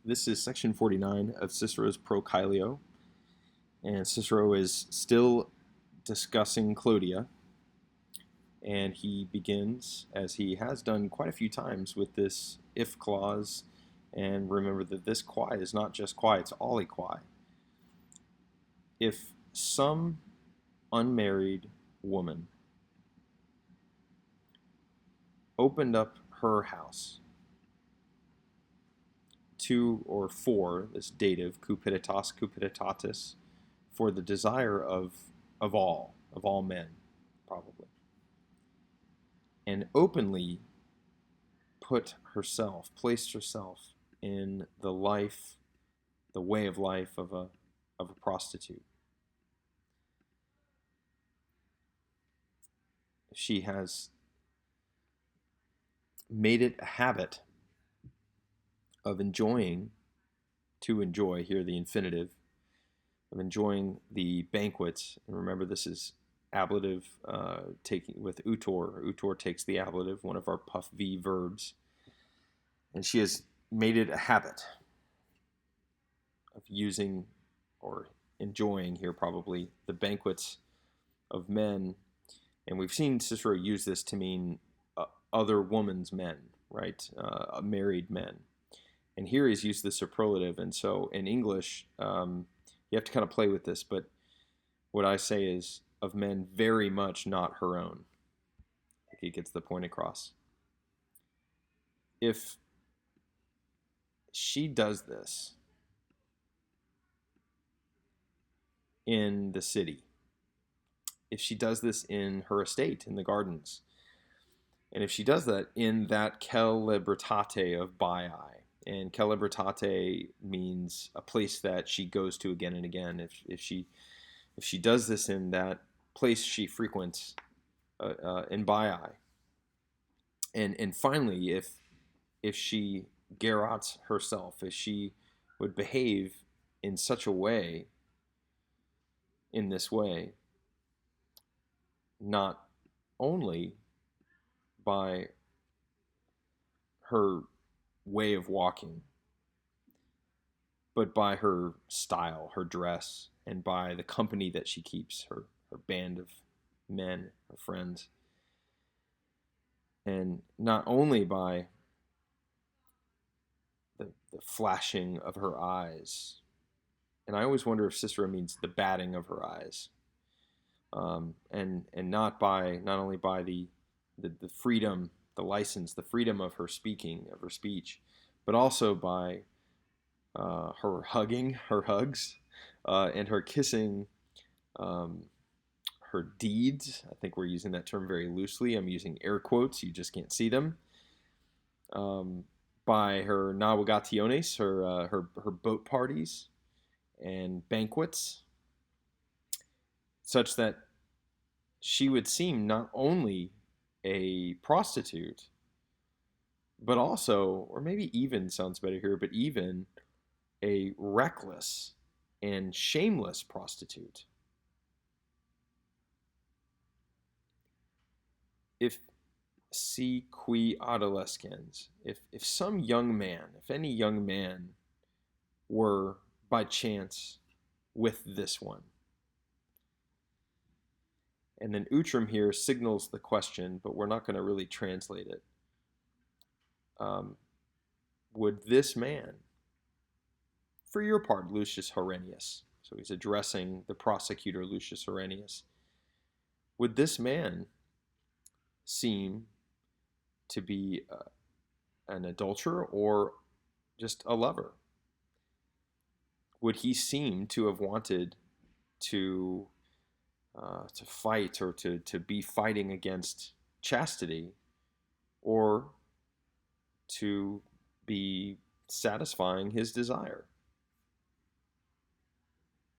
This is section 49 of Cicero's Pro Caelio, and Cicero is still discussing Clodia, and he begins, as he has done quite a few times, with this if clause. And remember that this quae is not just quae, it's all quae. If some unmarried woman opened up her house to or for this dative cupiditas cupiditatis for the desire of all men, probably, and openly placed herself in the way of life of a prostitute. She has made it a habit of to enjoy, here the infinitive, of enjoying the banquets. And remember, this is ablative taking with utor. Utor takes the ablative, one of our puff V verbs. And she has made it a habit of using or enjoying, here probably, the banquets of men. And we've seen Cicero use this to mean other woman's men, right? Married men. And here he's used the superlative. And so in English, you have to kind of play with this. But what I say is of men very much not her own. I think he gets the point across. If she does this in the city, if she does this in her estate, in the gardens, and if she does that in that celebritate of Baiae, and celebritate means a place that she goes to again and again. If she does this in that place she frequents in Baiae, and finally, if she garrots herself, if she would behave in such a way, in this way, not only by her way of walking, but by her style, her dress, and by the company that she keeps, her band of men, her friends. And not only by the flashing of her eyes, and I always wonder if Cicero means the batting of her eyes, and not only by the freedom, the license, the freedom of her speaking, of her speech, but also by her hugs, and her kissing, her deeds. I think we're using that term very loosely. I'm using air quotes. You just can't see them. By her navigationes, her boat parties and banquets, such that she would seem not only a prostitute, but also, or maybe even sounds better here, but even a reckless and shameless prostitute. If si qui adolescens, if some young man, if any young man were by chance with this one, and then utrum here signals the question, but we're not going to really translate it. Would this man, for your part, Lucius Herennius, so he's addressing the prosecutor Lucius Herennius, would this man seem to be an adulterer or just a lover? Would he seem to have wanted to fight, or to be fighting against chastity, or to be satisfying his desire?